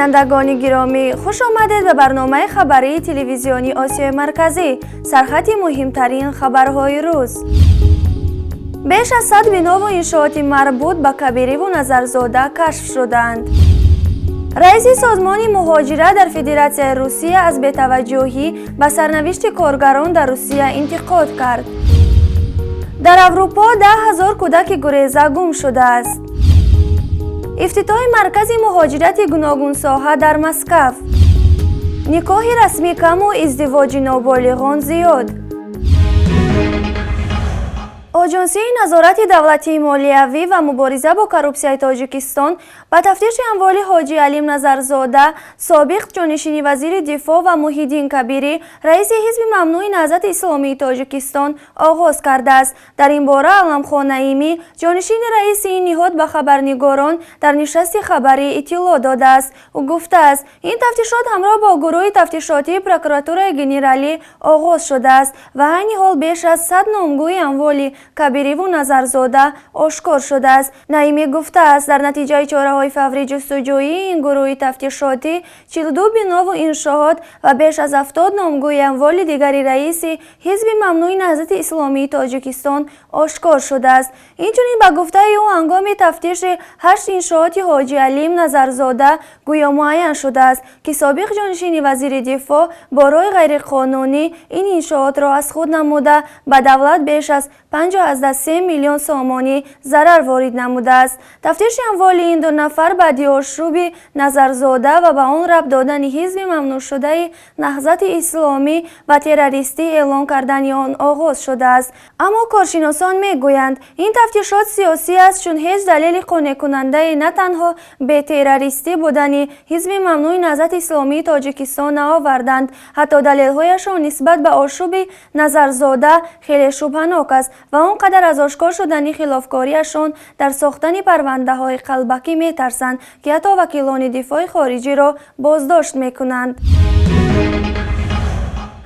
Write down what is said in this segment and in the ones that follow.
بینندگان گرامی، خوش آمدید به برنامه خبری تلویزیونی آسیای مرکزی. سرخط مهمترین خبرهای روز. بیش از 100 بنا و انشاءات مربوط به کبیری و نظرزاده کشف شدند. رئیس سازمان مهاجرت در فدراسیون روسیه از بی‌توجهی به سرنوشت کارگران در روسیه انتقاد کرد. در اروپا 10,000 کودک گریزه گم شده است. افتتاح مرکز مهاجرت گوناگون ساحه در مسکو. نکاح رسمی کم و ازدواج نابالغان زیاد. آژانسی نظارت دولتی مالیوی و مبارزه با کروپسیای تاجیکستان با تفتیش اموال حاجی علیم نظرزاده، سابق جانشین وزیر دفاع و محیدین کبیری، رئیس حزب ممنوع نهضت اسلامی تاجیکستان آغاز کرده است. در این باره علمخان نعیمی، جانشین رئیس این نهاد به خبرنگاران در نشست خبری اطلاع داده است. او گفته است این تفتیشات همراه با گروه تفتیشاتی پروکراتور گنرالی آغاز شده است و همین حال بیش از 100 نامگوی اموال کبیری و نظرزاده آشکار شده است. نعیمی گفته است در نتیجه چاره‌های فوری جستجویی این گروه تفتیشاتی 42 بنا و انشاءات و بیش از 70 نامگوی اموال دیگری رئیس حزب ممنوع نهضت اسلامی تاجیکستان آشکار شده است. اینچنین به گفته او هنگام تفتیش 8 انشاءات حاجی علیم نظرزاده گویا معین شده است که سابق جانشین وزیر دفاع با راه غیرقانونی این انشاءات را از خود نموده به دولت بیش از 53 میلیون سامانی ضرر وارد نموده است. تفتیش اموال این دو نفر بعد آشوب نظرزاده و به آن ربط دادن حزب ممنوع شده نهضت اسلامی و تروریستی اعلان کردن آن آغاز شده است. اما کارشناسان میگویند این تفتیشات سیاسی است، چون هیچ دلیل قانع کننده نه تنها به تروریستی بودن حزب ممنوع نهضت اسلامی تاجیکستان نآوردند، حتی دلیل‌هایشان نسبت به آشوب نظرزاده خیلی شبهه‌ناک است و آنقدر از آشکار شدن خلافکاریشان در ساختن پرونده‌های قلبکی می‌ترسند که حتی وکیلان دفاع خارجی را بازداشت می‌کنند.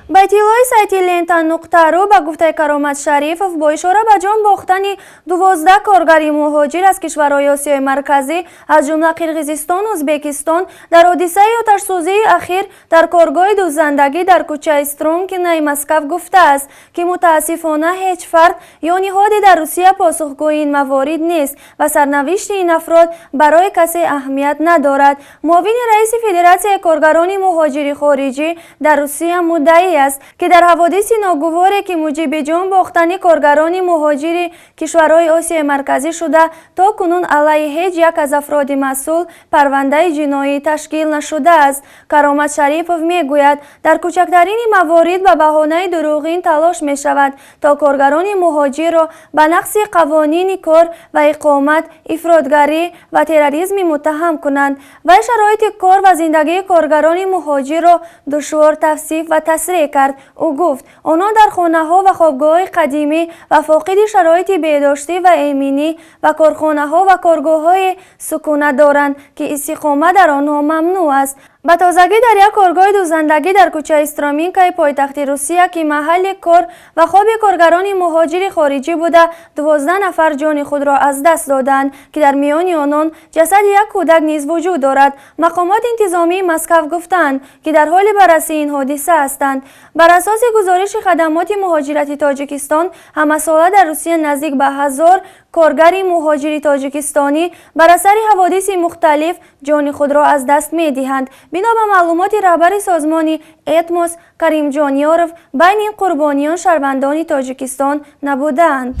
با اطلاع سایت لنتا.ru به گفته کرامت شریفов با اشاره به جان باختن 12 کارگر مهاجر از کشورهای آسیای مرکزی از جمله قرقیزستان و ازبکستان در حادثه آتش‌سوزی اخیر در کارگاه دوزندگی در کوچه استرونگ نای مسکو گفته است که متاسفانه هیچ فرد یا نهادی در روسیه پاسخگوی این موارد نیست و سرنوشت این افراد برای کسی اهمیت ندارد. معاون رئیس فدراسیون کارگران مهاجر خارجی در روسیه مدعی است که در حوادث ناگواری که موجب جان باختن کارگران مهاجر کشورهای آسیای مرکزی شده تا کنون علیه هیچ یک از افراد مسئول پرونده جنایی تشکیل نشده است. کرامت شریفov میگوید در کوچکترین موارد به بهانه دروغین تلاش می شود تا کارگران مهاجر را به نقض قوانین کار و اقامت، افراطگری و تروریسم متهم کنند و شرایط کار و زندگی کارگران مهاجر را دشوار توصیف و تصریح کرد. او گفت آنها در خانه‌ها و خوابگاه‌های قدیمی و فاقد شرایط بهداشتی و ایمنی و کارخانه‌ها و کارگاه‌های سکونت دارند که استقامت در آنها ممنوع است. به تازگی در یک کارگاه دوزندگی در کوچه استرامینکای پایتخت روسیه که محل کار و خواب کارگران مهاجر خارجی بوده 12 نفر جان خود را از دست دادند که در میان آنان جسد یک کودک نیز وجود دارد. مقامات انتظامی مسکو گفتند که در حال بررسی این حادثه هستند. بر اساس گزارش خدمات مهاجرت تاجیکستان همساله در روسیه نزدیک به 1000 کارگر مهاجر تاجیکستانی بر اثر حوادث مختلف جان خود را از دست می‌دهند. بنا به معلومات رهبر سازمان اتموس کریم جانیاروف بین این قربانیان شهروندان تاجیکستان نبودند.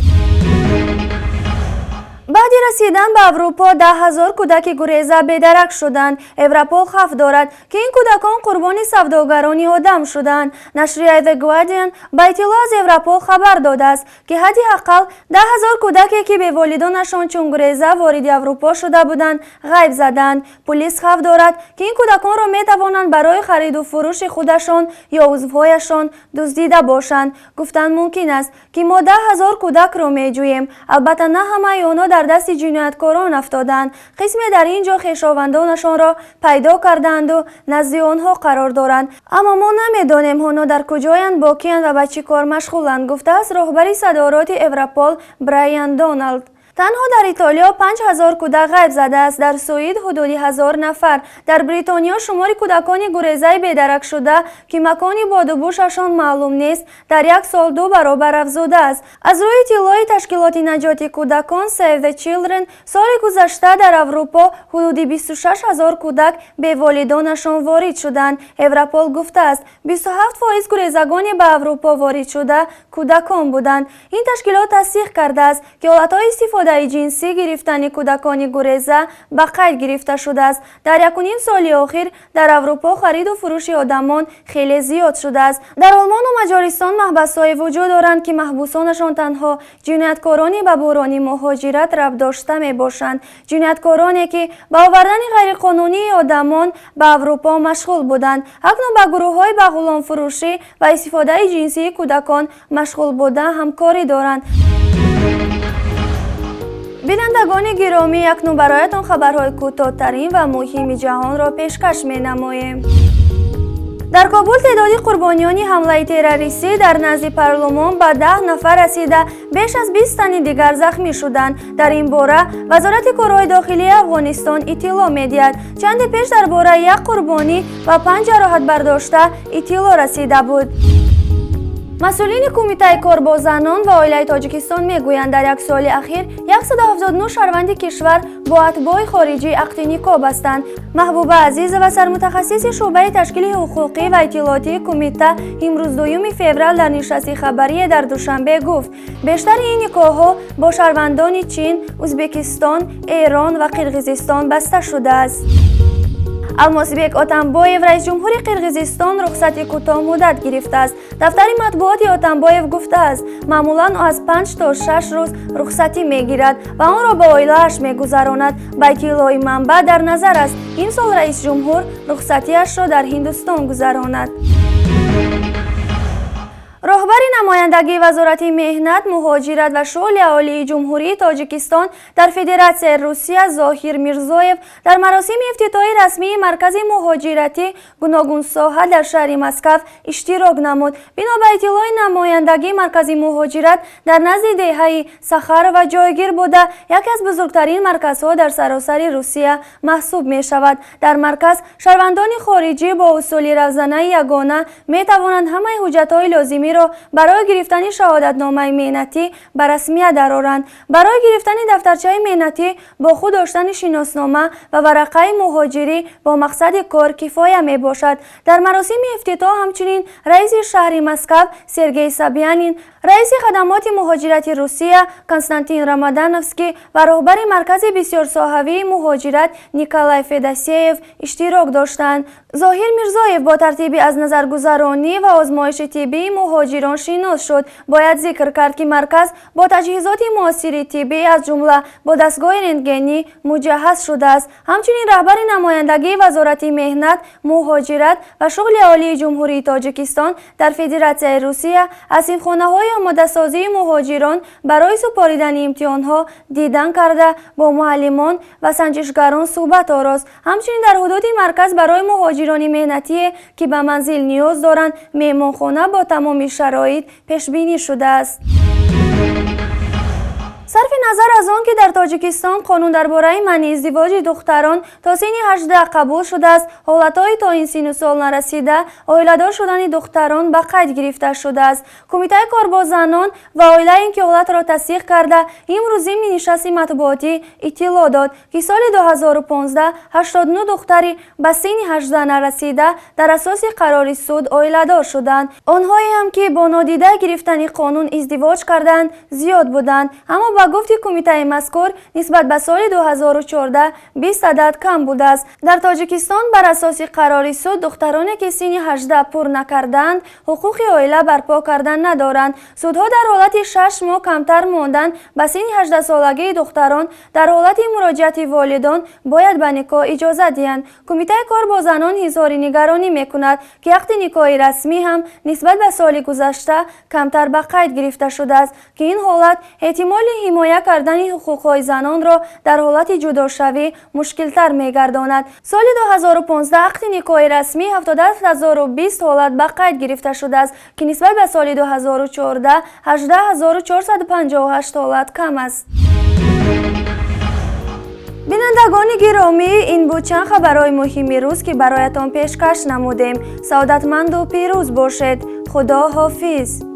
بعد رسیدن به اروپا 10,000 کودک گریزه بی‌درک شدند. اورپول خف دارد که این کودکان قربانی سوداگران آدم شدند. نشریه The Guardian با اطلاع از اورپول خبر داده است که حداقل 10,000 کودکی که به والدانشان چون گریزه وارد اروپا شده بودند غیب زدند. پلیس خف دارد که این کودکان را می‌توانند برای خرید و فروش خودشان یا عضوهایشان دزدیده باشند. گفتند ممکن است که ما 10,000 کودک را می‌جوییم، البته نه همه آنها در دست جنایتکاران افتادند. قسمی در اینجا خویشاوندانشان را پیدا کردند و نزد آنها قرار دارند، اما ما نمیدانیم آنها در کجایند، باقیند و به چه کار مشغولند، گفته است رهبر صدارات اورپول برایان دونالد. تنها در ایتالیا 5000 کودک غیب زده است. در سوئد حدود 1000 نفر. در بریتانیا شمار کودکان گریزه بی‌درک شده که مکان باد و بوششان معلوم نیست در یک سال 2 برابر افزوده است. از روی اطلاع تشکیلات نجات کودکان Save the Children سال گذشته در اروپا حدود 26000 کودک به والدانشان وارد شدند. اورپول گفته است 27% گریزگان به اروپا وارد شده کودکان بودند. این تشکیلات تصدیق کرده است که حالتهای استفاده جنسی گرفتن کودکان گریزه به قید گرفته شده است. در 1.5 سال اخیر در اروپا خرید و فروش آدمان خیلی زیاد شده است. در آلمان و مجارستان محبس‌های وجود دارند که محبوسانشان تنها جنایتکارانی به بحران مهاجرت ربط داشته میباشند. جنایتکارانی که با آوردن غیرقانونی آدمان به اروپا مشغول بودند. اکنون با گروه‌های به غلام فروشی و استفاده جنسی کودکان مشغول بوده همکاری دارند. بینندگان گرامی، اکنون برایتان خبرهای کوتاه‌ترین و مهم جهان را پیشکش می‌نماییم. در کابل تعداد قربانیان حمله تروریستی در نزد پارلمان به 10 نفر رسیده، بیش از 20 تن دیگر زخمی شدند. در این باره وزارت کارهای داخلی افغانستان اطلاع می‌دهد چند پیش درباره یک قربانی و 5 جراحت برداشته اطلاع رسیده بود. مسئولین کمیته کار با زنان و عائله تاجیکستان میگویند در یک سال اخیر 179 شهروند کشور با اتباع خارجی عقد نکاح بستند. محبوب عزیز و سرمتخصص شعبه تشکیل حقوقی و اطلاعاتی کمیته امروز 2 فوریه در نشست خبری در دوشنبه گفت بیشتر این نکاح‌ها با شهروندان چین، ازبکستان، ایران و قرقیزستان بسته شده است. الماسبک آتمبایف رئیس جمهور قرقیزستان رخصتی کوتاه مدت گرفته است. دفتر مطبوعات آتمبایف گفته است معمولاً از 5 تا 6 روز رخصتی میگیرد و آن را با عائله‌اش میگذراند. با اطلاع منبع در نظر است این سال رئیس جمهور رخصتیش را در هندوستان گذراند. رهبر نمایندگی وزارت مهنت، مهاجرت و شغل عالی جمهوری تاجیکستان در فدراسیون روسیه ظاهر میرزویف در مراسم افتتاحی رسمی مرکز مهاجرتی گوناگون ساحل در شهر مسکو اشتراک نمود. بنا به اطلاع نمایندگی مرکز مهاجرت در نزد دهه سخر و جایگیر بوده یکی از بزرگترین مرکزها در سراسر روسیه محسوب می شود. در مرکز شهروندان خارجی با اصول روزانه یگانه می توانند همه حجت‌های لازمی را برای گرفتن شهادتنامه مهنتی به رسمیت درآورند. برای گرفتن دفترچه مهنتی با خود داشتن شناسنامه و ورقه مهاجری با مقصد کار کفایه می باشد. در مراسم افتتاح همچنین رئیس شهر مسکو سرگئی سابیانین، رئیس خدمات مهاجرت روسیه کنستانتین رامادانوفسکی و رهبر مرکز بسیار ساحوی مهاجرت نیکولای فداسیف اشتراک داشتند. ظاهر میرزویف با ترتیبی از نظرگذرانی و آزمایش طبی مهاجران شناس شد. باید ذکر کرد که مرکز با تجهیزات معاصر طبی از جمله با دستگاه رنتگنی مجهز شده است. همچنین رهبر نمایندگی وزارت مهنت، مهاجرت و شغل عالی جمهوری تاجیکستان در فدراسیون روسیه از خانه‌های آماده سازی مهاجران برای سپاریدن امتحان‌ها دیدن کرده با معلمان و سنجشگران صحبت آراست. همچنین در حدود مرکز برای مهاجران مهنتی که به منزل نیاز دارند مهمانخانه با تمام شرایط پیش بینی شده است. صرف نظر از آن که در تاجیکستان قانون درباره منع ازدواج دختران تا سن 18 قبول شده است، حالتهای تا این سن و سال نرسیده عائله‌دار شدن دختران به قید گرفته شده است. کمیته کار با زنان و عائله این که حالت را تصدیق کرده امروز ضمن نشست مطبوعاتی اطلاع داد که سال 2015 89 دختری به سن 18 نرسیده در اساس قرار سود عائله‌دار شدند. آنهایی هم که با نادیده گرفتن قانون ازدواج کردند زیاد بودند، اما با گفت کمیته مذکور نسبت به سال 2014 20 عدد کم بوده است. در تاجیکستان بر اساس قرار سود دخترانی که سن 18 پر نکردند حقوق عائله برپا کردن ندارند. سودها در حالت 6 ماه کمتر ماندن به سن 18 سالگی دختران در حالت مراجعت والدان باید به نکاح اجازه دهند. کمیته کار با زنان اظهار نگرانی میکند که عقد نکاح رسمی هم نسبت به سال گذشته کمتر به قید گرفته شده است که این حالت احتمال حمایت کردن حقوق‌های زنان را در حالت جداشوی مشکل‌تر می‌گرداند. سال 2015 عقد نکاح رسمی 70020 حالت به قید گرفته شده است که نسبت به سال 2014 18458 حالت کم است. بینندگان گرامی، این بود چند خبرهای مهمی روز که برایتان پیشکش نمودیم. سعادتمند و پیروز باشید. خدا حافظ.